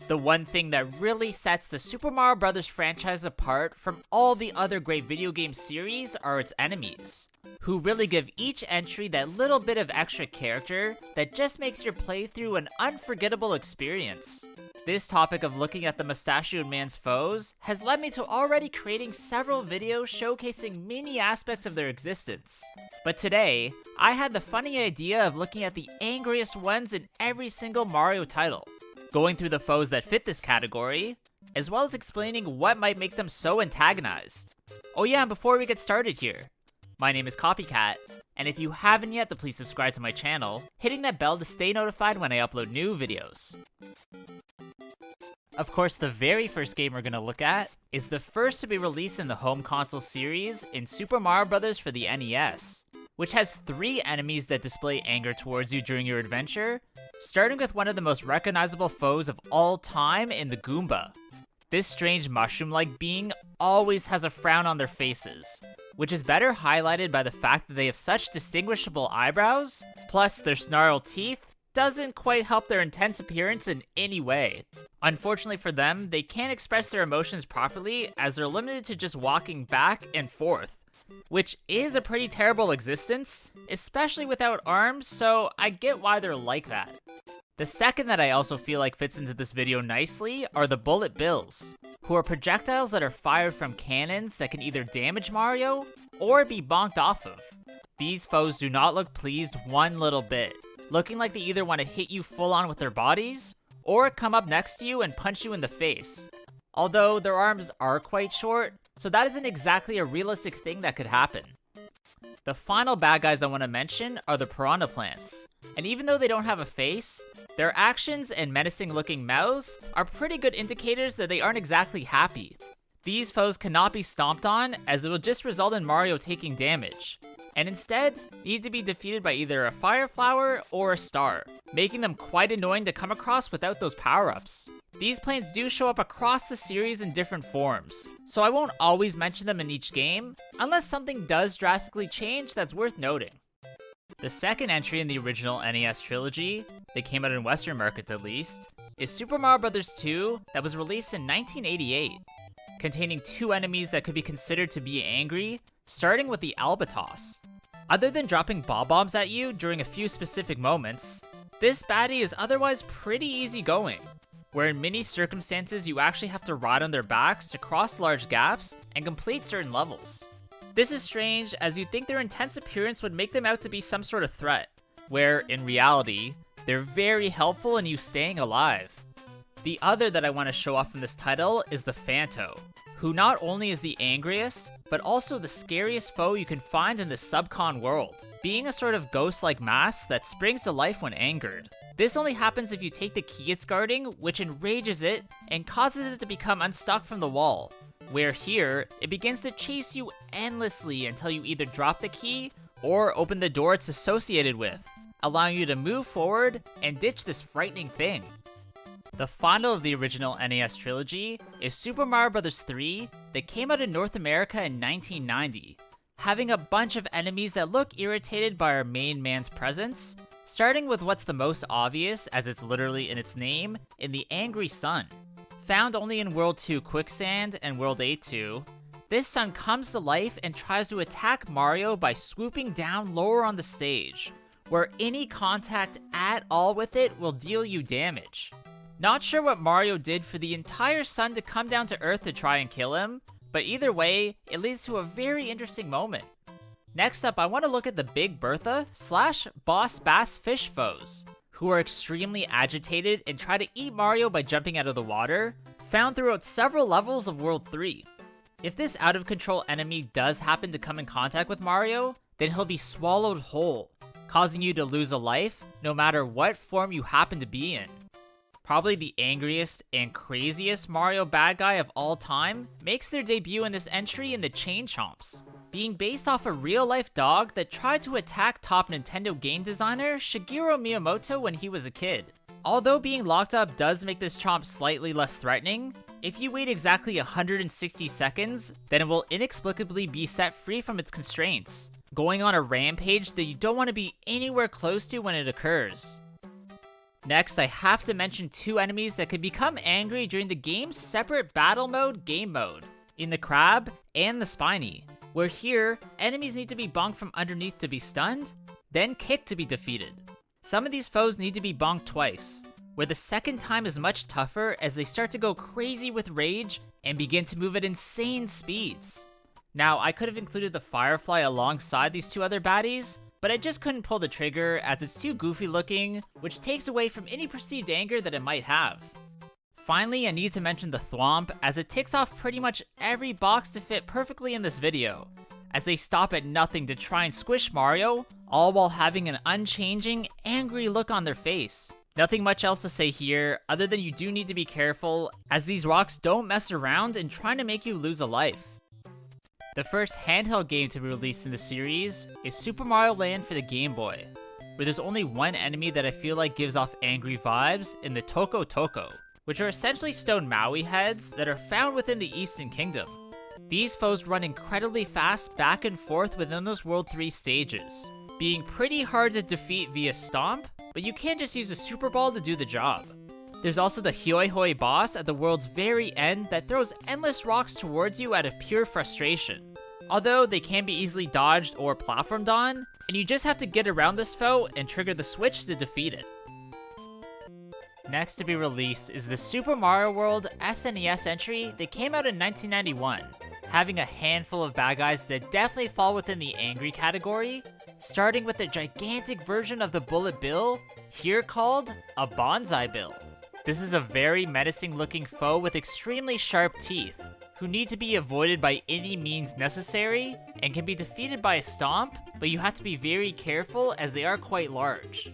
The one thing that really sets the Super Mario Bros. Franchise apart from all the other great video game series are its enemies, who really give each entry that little bit of extra character that just makes your playthrough an unforgettable experience. This topic of looking at the mustachioed man's foes has led me to already creating several videos showcasing many aspects of their existence. But today, I had the funny idea of looking at the angriest ones in every single Mario title, going through the foes that fit this category, as well as explaining what might make them so antagonized. Oh yeah, and before we get started here, my name is Copycat, and if you haven't yet, then please subscribe to my channel, hitting that bell to stay notified when I upload new videos. Of course, the very first game we're going to look at is the first to be released in the home console series in Super Mario Bros. For the NES, which has 3 enemies that display anger towards you during your adventure, starting with one of the most recognizable foes of all time in the Goomba. This strange mushroom-like being always has a frown on their faces, which is better highlighted by the fact that they have such distinguishable eyebrows, plus their snarled teeth doesn't quite help their intense appearance in any way. Unfortunately for them, they can't express their emotions properly as they're limited to just walking back and forth, which is a pretty terrible existence, especially without arms, so I get why they're like that. The second that I also feel like fits into this video nicely are the Bullet Bills, who are projectiles that are fired from cannons that can either damage Mario or be bonked off of. These foes do not look pleased one little bit, looking like they either want to hit you full on with their bodies, or come up next to you and punch you in the face. Although their arms are quite short, so that isn't exactly a realistic thing that could happen. The final bad guys I want to mention are the Piranha Plants, and even though they don't have a face, their actions and menacing looking mouths are pretty good indicators that they aren't exactly happy. These foes cannot be stomped on, as it will just result in Mario taking damage, and instead need to be defeated by either a fire flower or a star, making them quite annoying to come across without those power-ups. These plants do show up across the series in different forms, so I won't always mention them in each game, unless something does drastically change that's worth noting. The second entry in the original NES trilogy, that came out in Western markets at least, is Super Mario Bros. 2 that was released in 1988, containing 2 enemies that could be considered to be angry, starting with the Albatross. Other than dropping bob-bombs at you during a few specific moments, this baddie is otherwise pretty easygoing, where in many circumstances you actually have to ride on their backs to cross large gaps and complete certain levels. This is strange, as you'd think their intense appearance would make them out to be some sort of threat, where in reality, they're very helpful in you staying alive. The other that I want to show off from this title is the Phanto, who not only is the angriest, but also the scariest foe you can find in the subcon world, being a sort of ghost-like mask that springs to life when angered. This only happens if you take the key it's guarding, which enrages it and causes it to become unstuck from the wall, where here, it begins to chase you endlessly until you either drop the key or open the door it's associated with, allowing you to move forward and ditch this frightening thing. The final of the original NES trilogy is Super Mario Bros. 3 that came out in North America in 1990, having a bunch of enemies that look irritated by our main man's presence, starting with what's the most obvious, as it's literally in its name, in the Angry Sun. Found only in World 2 Quicksand and World 8-2, this sun comes to life and tries to attack Mario by swooping down lower on the stage, where any contact at all with it will deal you damage. Not sure what Mario did for the entire sun to come down to Earth to try and kill him, but either way, it leads to a very interesting moment. Next up, I want to look at the Big Bertha / Boss Bass fish foes, who are extremely agitated and try to eat Mario by jumping out of the water, found throughout several levels of World 3. If this out-of-control enemy does happen to come in contact with Mario, then he'll be swallowed whole, causing you to lose a life no matter what form you happen to be in. Probably the angriest and craziest Mario bad guy of all time makes their debut in this entry in the Chain Chomps, being based off a real-life dog that tried to attack top Nintendo game designer Shigeru Miyamoto when he was a kid. Although being locked up does make this chomp slightly less threatening, if you wait exactly 160 seconds, then it will inexplicably be set free from its constraints, going on a rampage that you don't want to be anywhere close to when it occurs. Next, I have to mention two enemies that can become angry during the game's separate battle mode game mode, in the Crab and the Spiny, where here, enemies need to be bonked from underneath to be stunned, then kicked to be defeated. Some of these foes need to be bonked twice, where the second time is much tougher as they start to go crazy with rage and begin to move at insane speeds. Now, I could have included the Firefly alongside these two other baddies, but I just couldn't pull the trigger as it's too goofy looking, which takes away from any perceived anger that it might have. Finally, I need to mention the Thwomp, as it ticks off pretty much every box to fit perfectly in this video, as they stop at nothing to try and squish Mario, all while having an unchanging, angry look on their face. Nothing much else to say here, other than you do need to be careful, as these rocks don't mess around and trying to make you lose a life. The first handheld game to be released in the series is Super Mario Land for the Game Boy, where there's only one enemy that I feel like gives off angry vibes in the Toko Toko, which are essentially stone Maui heads that are found within the Eastern Kingdom. These foes run incredibly fast back and forth within those World 3 stages, being pretty hard to defeat via Stomp, but you can just use a Super Ball to do the job. There's also the Hioi Hoi boss at the world's very end that throws endless rocks towards you out of pure frustration. Although they can be easily dodged or platformed on, and you just have to get around this foe and trigger the switch to defeat it. Next to be released is the Super Mario World SNES entry that came out in 1991, having a handful of bad guys that definitely fall within the angry category, starting with a gigantic version of the Bullet Bill, here called a Bonsai Bill. This is a very menacing looking foe with extremely sharp teeth, who need to be avoided by any means necessary, and can be defeated by a stomp, but you have to be very careful as they are quite large.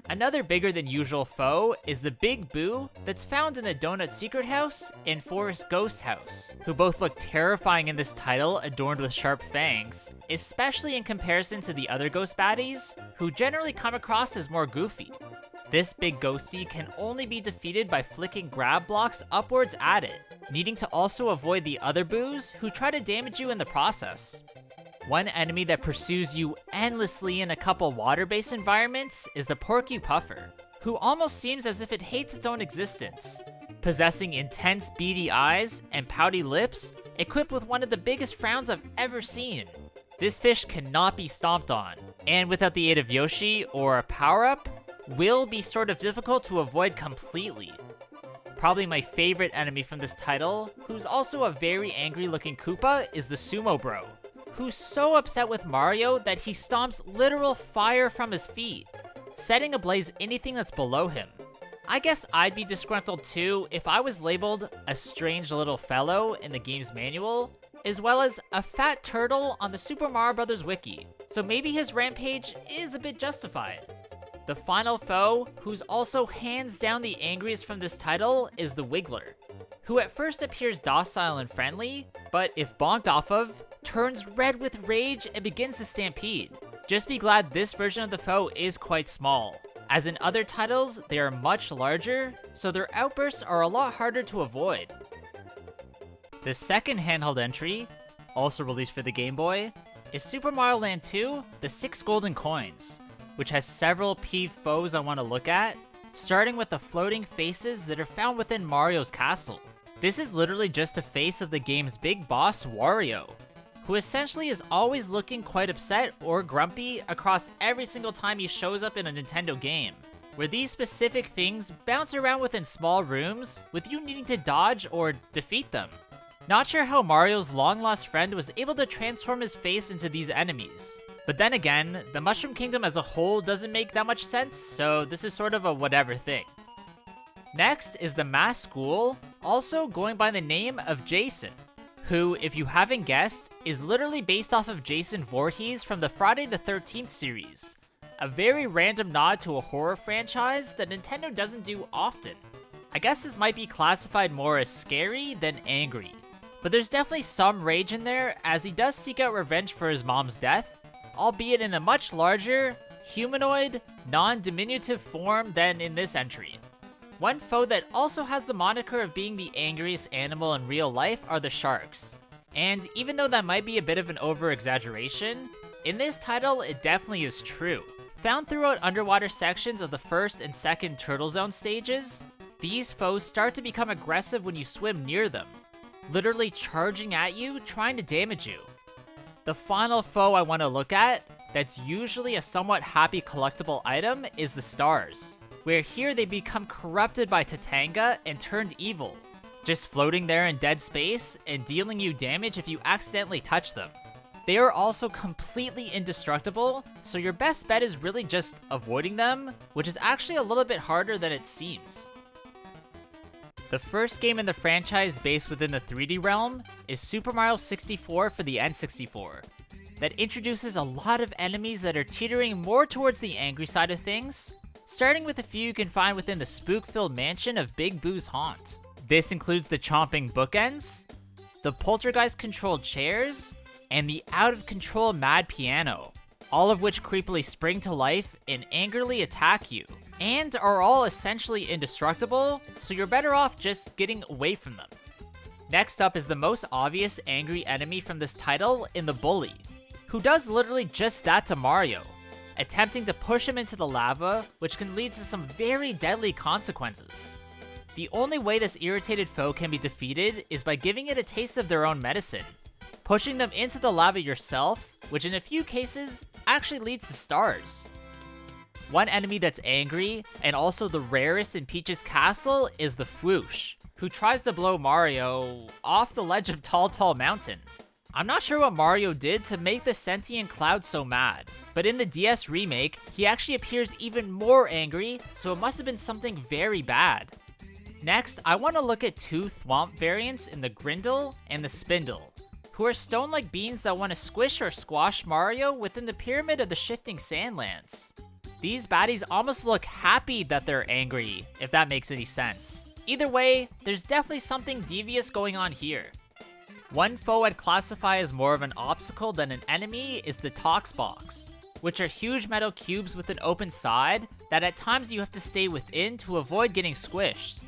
Another bigger than usual foe is the Big Boo that's found in the Donut Secret House and Forest Ghost House, who both look terrifying in this title adorned with sharp fangs, especially in comparison to the other ghost baddies, who generally come across as more goofy. This big ghosty can only be defeated by flicking grab blocks upwards at it, needing to also avoid the other boos who try to damage you in the process. One enemy that pursues you endlessly in a couple water-based environments is the Porky Puffer, who almost seems as if it hates its own existence, possessing intense beady eyes and pouty lips, equipped with one of the biggest frowns I've ever seen. This fish cannot be stomped on, and without the aid of Yoshi or a power-up, will be sort of difficult to avoid completely. Probably my favorite enemy from this title, who's also a very angry looking Koopa, is the Sumo Bro, who's so upset with Mario that he stomps literal fire from his feet, setting ablaze anything that's below him. I guess I'd be disgruntled too if I was labeled a strange little fellow in the game's manual, as well as a fat turtle on the Super Mario Bros. Wiki, so maybe his rampage is a bit justified. The final foe, who's also hands down the angriest from this title, is the Wiggler, who at first appears docile and friendly, but if bonked off of, turns red with rage and begins to stampede. Just be glad this version of the foe is quite small, as in other titles they are much larger, so their outbursts are a lot harder to avoid. The second handheld entry, also released for the Game Boy, is Super Mario Land 2: The 6 Golden Coins, which has several peeve foes I want to look at, starting with the floating faces that are found within Mario's castle. This is literally just a face of the game's big boss, Wario, who essentially is always looking quite upset or grumpy across every single time he shows up in a Nintendo game, where these specific things bounce around within small rooms with you needing to dodge or defeat them. Not sure how Mario's long-lost friend was able to transform his face into these enemies. But then again, the Mushroom Kingdom as a whole doesn't make that much sense, so this is sort of a whatever thing. Next is the masked ghoul, also going by the name of Jason, who, if you haven't guessed, is literally based off of Jason Voorhees from the Friday the 13th series, a very random nod to a horror franchise that Nintendo doesn't do often. I guess this might be classified more as scary than angry, but there's definitely some rage in there as he does seek out revenge for his mom's death, albeit in a much larger, humanoid, non-diminutive form than in this entry. One foe that also has the moniker of being the angriest animal in real life are the sharks. And even though that might be a bit of an over-exaggeration, in this title it definitely is true, Found throughout underwater sections of the first and second Turtle Zone stages, these foes start to become aggressive when you swim near them, literally charging at you, trying to damage you. The final foe I want to look at, that's usually a somewhat happy collectible item, is the stars, where here they become corrupted by Tatanga and turned evil, just floating there in dead space and dealing you damage if you accidentally touch them. They are also completely indestructible, so your best bet is really just avoiding them, which is actually a little bit harder than it seems. The first game in the franchise based within the 3D realm is Super Mario 64 for the N64, that introduces a lot of enemies that are teetering more towards the angry side of things, starting with a few you can find within the spook-filled mansion of Big Boo's haunt. This includes the chomping bookends, the poltergeist-controlled chairs, and the out-of-control mad piano, all of which creepily spring to life and angrily attack you, and are all essentially indestructible, so you're better off just getting away from them. Next up is the most obvious angry enemy from this title in the Bully, who does literally just that to Mario, attempting to push him into the lava, which can lead to some very deadly consequences. The only way this irritated foe can be defeated is by giving it a taste of their own medicine, pushing them into the lava yourself, which in a few cases actually leads to stars. One enemy that's angry, and also the rarest in Peach's castle, is the Fwoosh, who tries to blow Mario off the ledge of Tall Mountain. I'm not sure what Mario did to make the sentient cloud so mad, but in the DS remake, he actually appears even more angry, so it must have been something very bad. Next, I want to look at two Thwomp variants in the Grindle and the Spindle, who are stone-like beings that want to squish or squash Mario within the pyramid of the shifting sandlands. These baddies almost look happy that they're angry, if that makes any sense. Either way, there's definitely something devious going on here. One foe I'd classify as more of an obstacle than an enemy is the Toxbox, which are huge metal cubes with an open side that at times you have to stay within to avoid getting squished.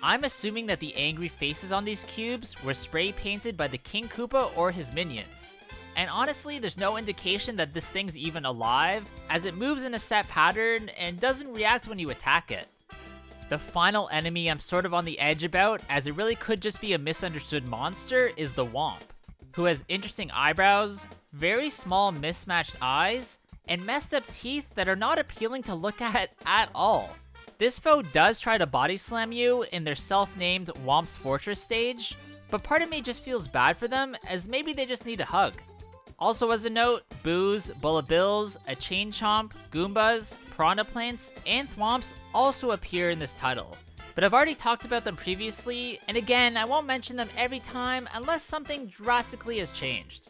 I'm assuming that the angry faces on these cubes were spray painted by the King Koopa or his minions. And honestly, there's no indication that this thing's even alive, as it moves in a set pattern and doesn't react when you attack it. The final enemy I'm sort of on the edge about, as it really could just be a misunderstood monster, is the Womp, who has interesting eyebrows, very small mismatched eyes, and messed up teeth that are not appealing to look at all. This foe does try to body slam you in their self-named Womp's Fortress stage, but part of me just feels bad for them, as maybe they just need a hug. Also as a note, Boos, Bullet Bills, a Chain Chomp, Goombas, Piranha Plants, and Thwomps also appear in this title, but I've already talked about them previously, and again, I won't mention them every time unless something drastically has changed.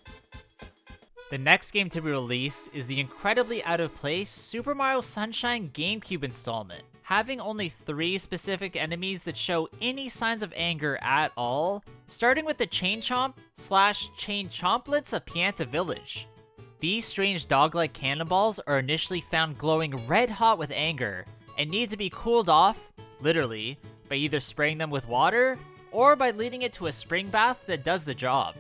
The next game to be released is the incredibly out of place Super Mario Sunshine GameCube installment, having only 3 specific enemies that show any signs of anger at all, starting with the Chain Chomp / Chain Chomplets of Pianta Village. These strange dog-like cannonballs are initially found glowing red hot with anger, and need to be cooled off, literally, by either spraying them with water, or by leading it to a spring bath that does the job.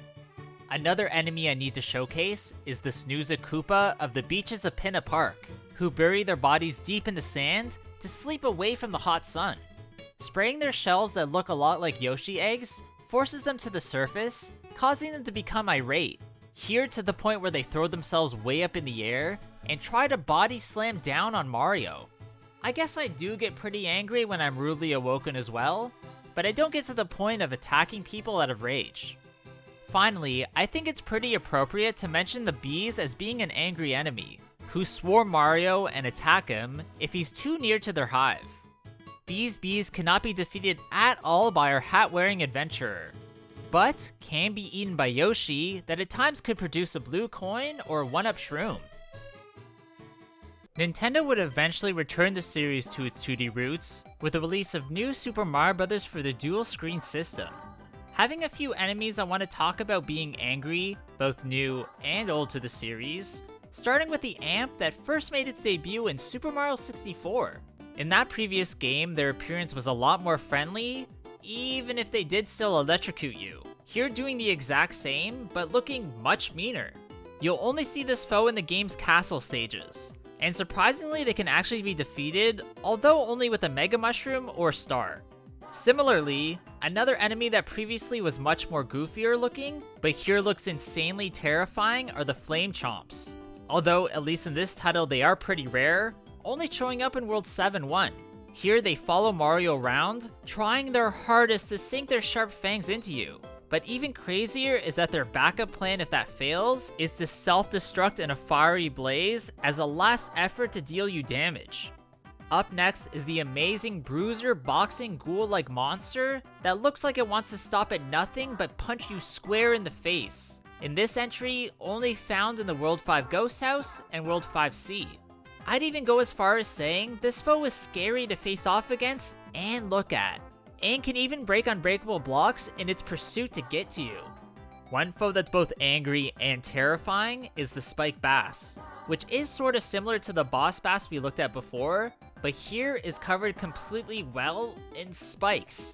Another enemy I need to showcase is the Snooza Koopa of the beaches of Pinna Park, who bury their bodies deep in the sand to sleep away from the hot sun. Spraying their shells that look a lot like Yoshi eggs forces them to the surface, causing them to become irate, here to the point where they throw themselves way up in the air and try to body slam down on Mario. I guess I do get pretty angry when I'm rudely awoken as well, but I don't get to the point of attacking people out of rage. Finally, I think it's pretty appropriate to mention the bees as being an angry enemy, who swarm Mario and attack him if he's too near to their hive. These bees cannot be defeated at all by our hat-wearing adventurer, but can be eaten by Yoshi that at times could produce a blue coin or a 1-up shroom. Nintendo would eventually return the series to its 2D roots with the release of new Super Mario Bros. For the dual-screen system. Having a few enemies I want to talk about being angry, both new and old to the series, starting with the Amp that first made its debut in Super Mario 64. In that previous game, their appearance was a lot more friendly, even if they did still electrocute you. Here doing the exact same, but looking much meaner. You'll only see this foe in the game's castle stages, And surprisingly, they can actually be defeated, although only with a Mega Mushroom or Star. Similarly, another enemy that previously was much more goofier looking, but here looks insanely terrifying, are the Flame Chomps. Although, at least in this title, they are pretty rare, only showing up in World 7-1. Here they follow Mario around, trying their hardest to sink their sharp fangs into you. But even crazier is that their backup plan, if that fails, is to self-destruct in a fiery blaze as a last effort to deal you damage. Up next is the amazing bruiser boxing ghoul-like monster that looks like it wants to stop at nothing but punch you square in the face. In this entry, only found in the World 5 Ghost House and World 5C. I'd even go as far as saying this foe is scary to face off against and look at, and can even break unbreakable blocks in its pursuit to get to you. One foe that's both angry and terrifying is the Spike Bass, which is sorta similar to the boss bass we looked at before, but here is covered completely well in spikes.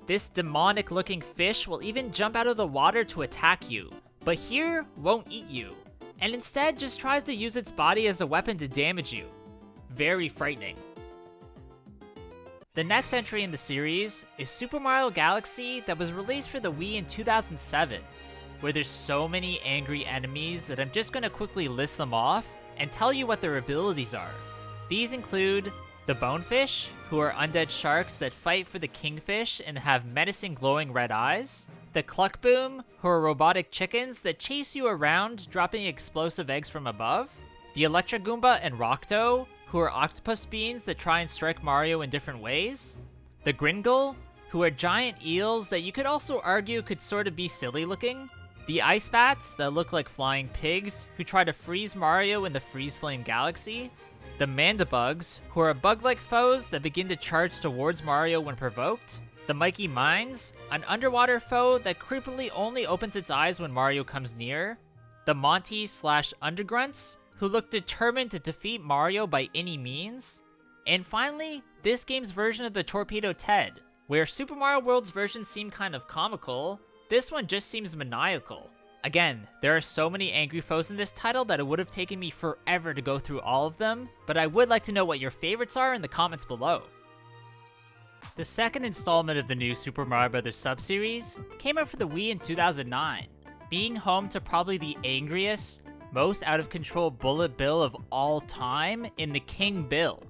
This demonic looking fish will even jump out of the water to attack you, but here won't eat you, and instead just tries to use its body as a weapon to damage you. Very frightening. The next entry in the series is Super Mario Galaxy that was released for the Wii in 2007, where there's so many angry enemies that I'm just gonna quickly list them off and tell you what their abilities are. These include the Bonefish, who are undead sharks that fight for the Kingfish and have menacing glowing red eyes. The Cluckboom, who are robotic chickens that chase you around, dropping explosive eggs from above. The Electrogoomba and Rockto, who are octopus beans that try and strike Mario in different ways. The Gringle, who are giant eels that you could also argue could sort of be silly looking. The Ice Bats, that look like flying pigs, who try to freeze Mario in the Freeze Flame Galaxy. The Mandibugs, who are bug-like foes that begin to charge towards Mario when provoked. The Mikey Mines, an underwater foe that creepily only opens its eyes when Mario comes near. The Monty/Undergrunts, who look determined to defeat Mario by any means. And finally, this game's version of the Torpedo Ted, where Super Mario World's version seemed kind of comical, this one just seems maniacal. Again, there are so many angry foes in this title that it would have taken me forever to go through all of them, but I would like to know what your favorites are in the comments below. The second installment of the new Super Mario Bros. Sub-series came out for the Wii in 2009, being home to probably the angriest, most out-of-control bullet bill of all time in the King Bill.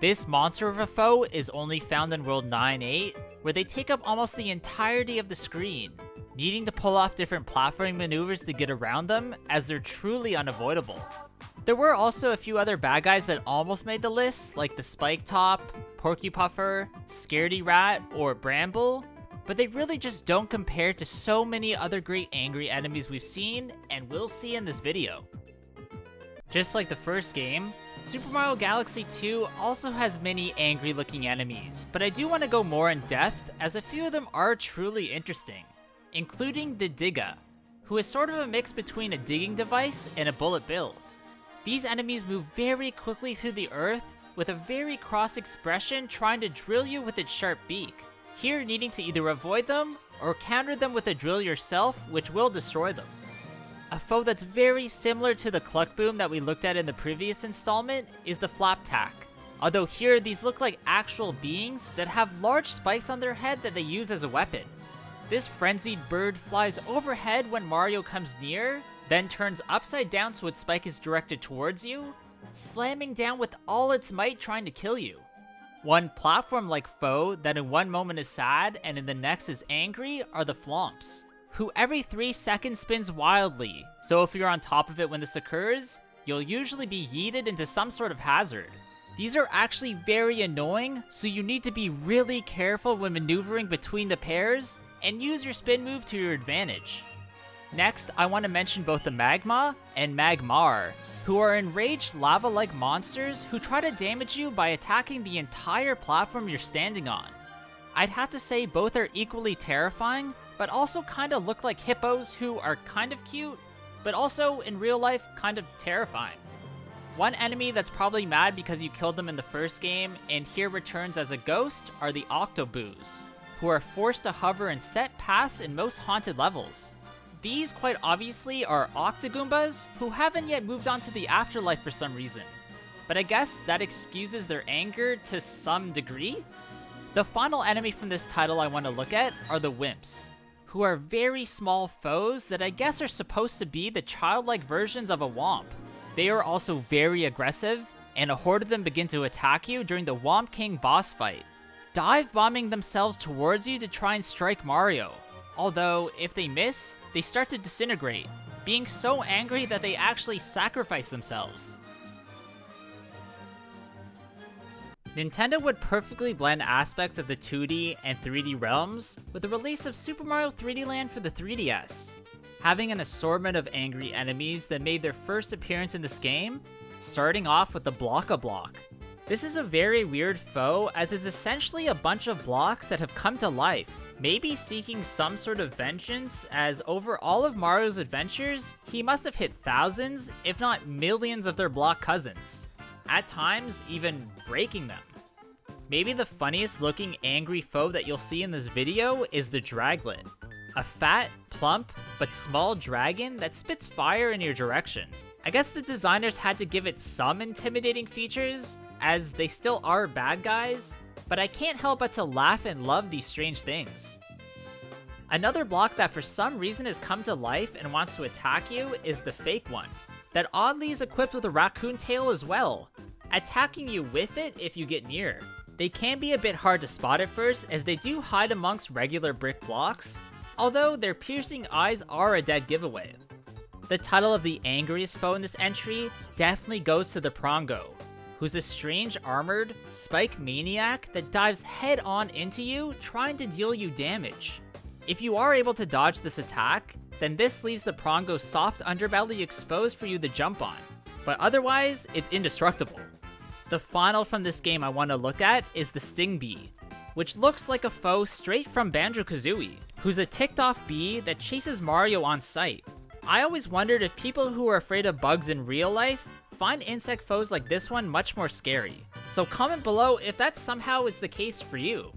This monster of a foe is only found in World 9-8, where they take up almost the entirety of the screen, needing to pull off different platforming maneuvers to get around them, as they're truly unavoidable. There were also a few other bad guys that almost made the list, like the Spike Top, Porcupuffer, Scaredy Rat, or Bramble, but they really just don't compare to so many other great angry enemies we've seen and will see in this video. Just like the first game, Super Mario Galaxy 2 also has many angry looking enemies, but I do want to go more in depth as a few of them are truly interesting, including the Digga, who is sort of a mix between a digging device and a bullet bill. These enemies move very quickly through the earth with a very cross expression trying to drill you with its sharp beak, here needing to either avoid them or counter them with a drill yourself, which will destroy them. A foe that's very similar to the Cluckboom that we looked at in the previous installment is the Flaptack, although here these look like actual beings that have large spikes on their head that they use as a weapon. This frenzied bird flies overhead when Mario comes near, then turns upside down so its spike is directed towards you, slamming down with all its might trying to kill you. One platform-like foe that in one moment is sad and in the next is angry are the Flomps, who every 3 seconds spins wildly, so if you're on top of it when this occurs, you'll usually be yeeted into some sort of hazard. These are actually very annoying, so you need to be really careful when maneuvering between the pairs and use your spin move to your advantage. Next, I want to mention both the Magma and Magmar, who are enraged lava-like monsters who try to damage you by attacking the entire platform you're standing on. I'd have to say both are equally terrifying, but also kind of look like hippos who are kind of cute, but also in real life kind of terrifying. One enemy that's probably mad because you killed them in the first game and here returns as a ghost are the Octoboos, who are forced to hover in set paths in most haunted levels. These quite obviously are Octogoombas who haven't yet moved on to the afterlife for some reason. but I guess that excuses their anger to some degree. The final enemy from this title I want to look at are the Wimps, who are very small foes that I guess are supposed to be the childlike versions of a Womp. They are also very aggressive, and a horde of them begin to attack you during the Womp King boss fight, dive bombing themselves towards you to try and strike Mario. Although, if they miss, they start to disintegrate, being so angry that they actually sacrifice themselves. Nintendo would perfectly blend aspects of the 2D and 3D realms with the release of Super Mario 3D Land for the 3DS, having an assortment of angry enemies that made their first appearance in this game, starting off with the Block-a-Block. This is a very weird foe, as it's essentially a bunch of blocks that have come to life, maybe seeking some sort of vengeance, as over all of Mario's adventures, he must have hit thousands, if not millions of their block cousins, at times even breaking them. Maybe the funniest looking angry foe that you'll see in this video is the Draglet, a fat, plump, but small dragon that spits fire in your direction. I guess the designers had to give it some intimidating features, as they still are bad guys, but I can't help but to laugh and love these strange things. Another block that for some reason has come to life and wants to attack you is the Fake one, that oddly is equipped with a raccoon tail as well, attacking you with it if you get near. They can be a bit hard to spot at first, as they do hide amongst regular brick blocks, although their piercing eyes are a dead giveaway. The title of the angriest foe in this entry definitely goes to the Prongo, who's a strange armored, spike maniac that dives head on into you, trying to deal you damage. If you are able to dodge this attack, then this leaves the Prongo's soft underbelly exposed for you to jump on, but otherwise, it's indestructible. The final from this game I want to look at is the Sting Bee, which looks like a foe straight from Banjo-Kazooie, who's a ticked off bee that chases Mario on sight. I always wondered if people who are afraid of bugs in real life find insect foes like this one much more scary, so comment below if that somehow is the case for you.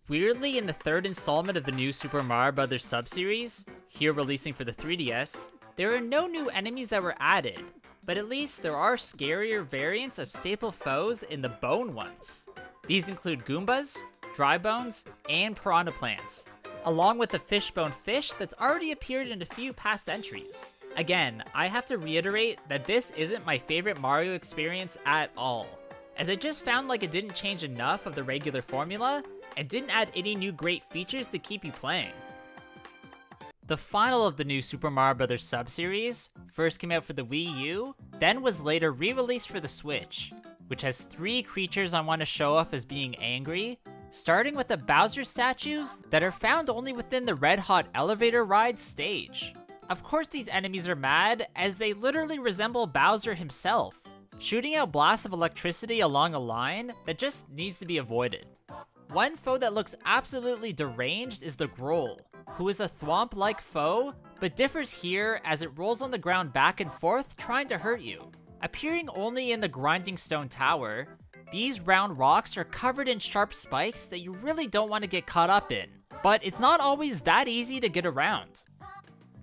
Weirdly, in the third installment of the new Super Mario Bros. Sub-series, here releasing for the 3DS, there are no new enemies that were added, but at least there are scarier variants of staple foes in the bone ones. These include Goombas, Dry Bones, and Piranha Plants, along with the Fishbone Fish that's already appeared in a few past entries. Again, I have to reiterate that this isn't my favorite Mario experience at all, as I just found like it didn't change enough of the regular formula, and didn't add any new great features to keep you playing. The final of the new Super Mario Bros. Sub-series first came out for the Wii U, then was later re-released for the Switch, which has 3 creatures I want to show off as being angry, starting with the Bowser statues that are found only within the Red Hot Elevator Ride stage. Of course these enemies are mad, as they literally resemble Bowser himself, shooting out blasts of electricity along a line that just needs to be avoided. One foe that looks absolutely deranged is the Growl, who is a thwomp-like foe, but differs here as it rolls on the ground back and forth trying to hurt you. Appearing only in the Grinding Stone Tower, these round rocks are covered in sharp spikes that you really don't want to get caught up in, but it's not always that easy to get around.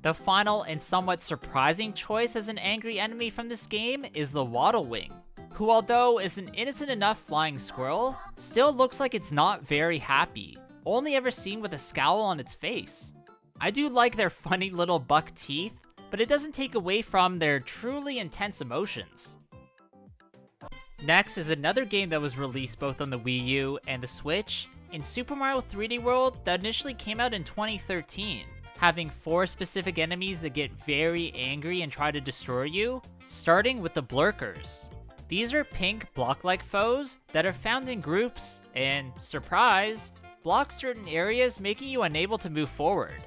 The final and somewhat surprising choice as an angry enemy from this game is the Waddle Wing, who although is an innocent enough flying squirrel, still looks like it's not very happy, only ever seen with a scowl on its face. I do like their funny little buck teeth, but it doesn't take away from their truly intense emotions. Next is another game that was released both on the Wii U and the Switch, in Super Mario 3D World that initially came out in 2013, having 4 specific enemies that get very angry and try to destroy you, starting with the Blurkers. These are pink block-like foes that are found in groups and, surprise, block certain areas, making you unable to move forward,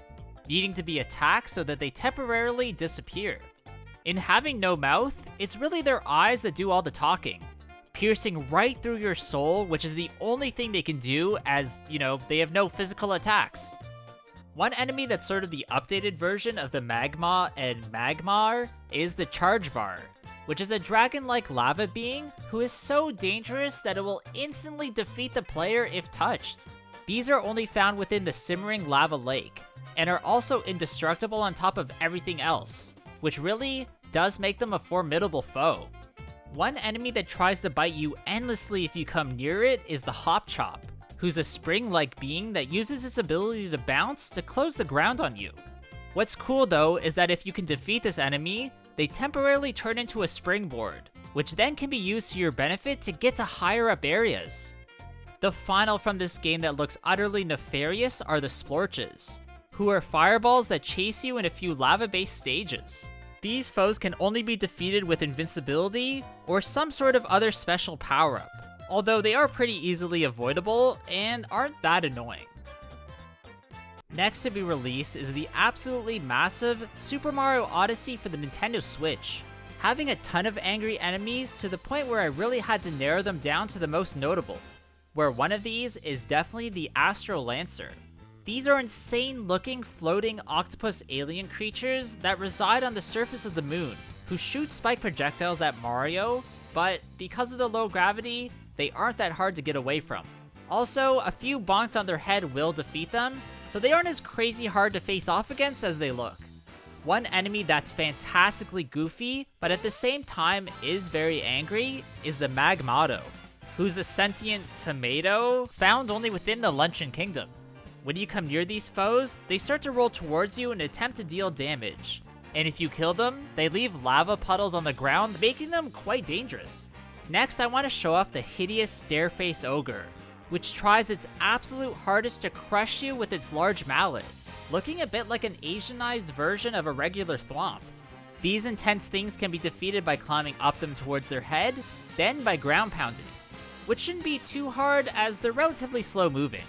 needing to be attacked so that they temporarily disappear. In having no mouth, it's really their eyes that do all the talking, piercing right through your soul, which is the only thing they can do as, they have no physical attacks. One enemy that's sort of the updated version of the Magma and Magmar is the Chargevar, which is a dragon-like lava being who is so dangerous that it will instantly defeat the player if touched. These are only found within the simmering lava lake, and are also indestructible on top of everything else, which really does make them a formidable foe. One enemy that tries to bite you endlessly if you come near it is the Hop Chop, who's a spring-like being that uses its ability to bounce to close the ground on you. What's cool though is that if you can defeat this enemy, they temporarily turn into a springboard, which then can be used to your benefit to get to higher up areas. The final from this game that looks utterly nefarious are the Splorches, who are fireballs that chase you in a few lava-based stages. These foes can only be defeated with invincibility or some sort of other special power-up, although they are pretty easily avoidable and aren't that annoying. Next to be released is the absolutely massive Super Mario Odyssey for the Nintendo Switch, having a ton of angry enemies to the point where I really had to narrow them down to the most notable, where one of these is definitely the Astro Lancer. These are insane looking floating octopus alien creatures that reside on the surface of the moon, who shoot spike projectiles at Mario, but because of the low gravity, they aren't that hard to get away from. Also, a few bonks on their head will defeat them, so they aren't as crazy hard to face off against as they look. One enemy that's fantastically goofy, but at the same time is very angry, is the Magmado, who's a sentient tomato found only within the Luncheon Kingdom. When you come near these foes, they start to roll towards you and attempt to deal damage. And if you kill them, they leave lava puddles on the ground, making them quite dangerous. Next, I want to show off the hideous Stareface Ogre, which tries its absolute hardest to crush you with its large mallet, looking a bit like an Asianized version of a regular thwomp. These intense things can be defeated by climbing up them towards their head, then by ground pounding, which shouldn't be too hard as they're relatively slow moving.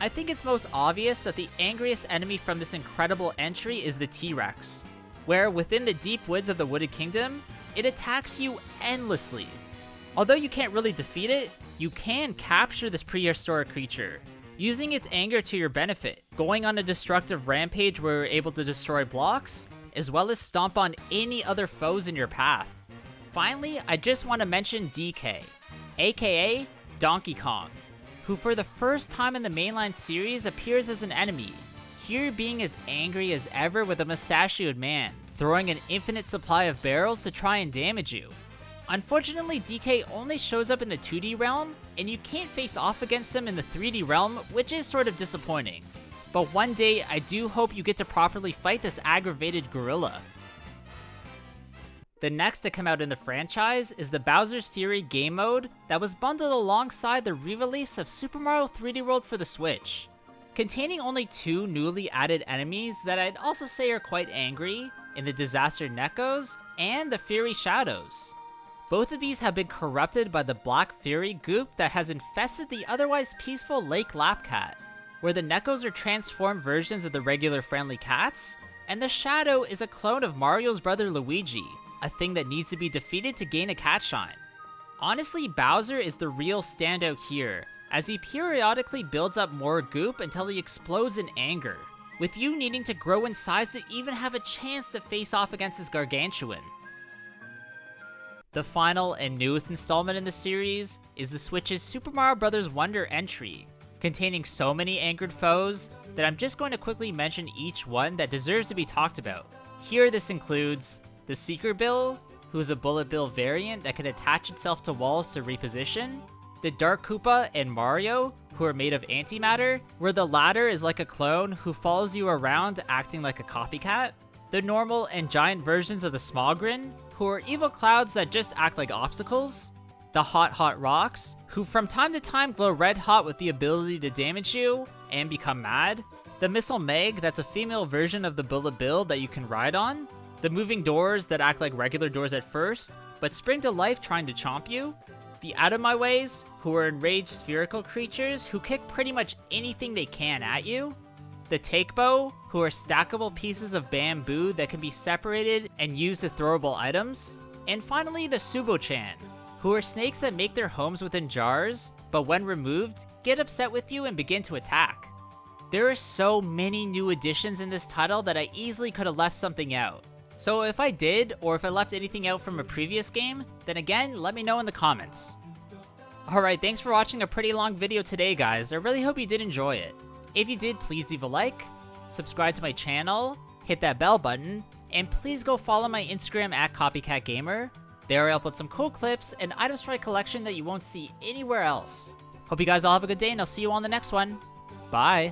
I think it's most obvious that the angriest enemy from this incredible entry is the T-Rex, where within the deep woods of the Wooded Kingdom, it attacks you endlessly. Although you can't really defeat it, you can capture this prehistoric creature, using its anger to your benefit, going on a destructive rampage where you're able to destroy blocks, as well as stomp on any other foes in your path. Finally, I just want to mention DK, aka Donkey Kong, who for the first time in the mainline series appears as an enemy, here being as angry as ever with a mustachioed man, throwing an infinite supply of barrels to try and damage you. Unfortunately, DK only shows up in the 2D realm, and you can't face off against him in the 3D realm, which is sort of disappointing. But one day, I do hope you get to properly fight this aggravated gorilla. The next to come out in the franchise is the Bowser's Fury game mode that was bundled alongside the re-release of Super Mario 3D World for the Switch, containing only two newly added enemies that I'd also say are quite angry, in the Disaster Neckos and the Fury Shadows. Both of these have been corrupted by the Black Fury goop that has infested the otherwise peaceful Lake Lapcat, where the Neckos are transformed versions of the regular friendly cats, and the Shadow is a clone of Mario's brother Luigi, a thing that needs to be defeated to gain a cat shine. Honestly, Bowser is the real standout here, as he periodically builds up more goop until he explodes in anger, with you needing to grow in size to even have a chance to face off against this gargantuan. The final and newest installment in the series is the Switch's Super Mario Bros. Wonder entry, containing so many angered foes that I'm just going to quickly mention each one that deserves to be talked about. Here this includes the Seeker Bill, who is a Bullet Bill variant that can attach itself to walls to reposition, the Dark Koopa and Mario, who are made of antimatter, where the latter is like a clone who follows you around acting like a copycat, the normal and giant versions of the Smogren, who are evil clouds that just act like obstacles, the Hot Rocks, who from time to time glow red hot with the ability to damage you and become mad, the Missile Meg that's a female version of the Bullet Bill that you can ride on, the Moving Doors that act like regular doors at first, but spring to life trying to chomp you, the Out of My Ways, who are enraged spherical creatures who kick pretty much anything they can at you, the Take Bow, who are stackable pieces of bamboo that can be separated and used as throwable items, and finally the Subo-chan, who are snakes that make their homes within jars, but when removed, get upset with you and begin to attack. There are so many new additions in this title that I easily could have left something out. So if I did, or if I left anything out from a previous game, then again, let me know in the comments. Alright, thanks for watching a pretty long video today, guys. I really hope you did enjoy it. If you did, please leave a like, subscribe to my channel, hit that bell button, and please go follow my Instagram at Copycat Gamer. There I'll put some cool clips and items for my collection that you won't see anywhere else. Hope you guys all have a good day, and I'll see you on the next one. Bye!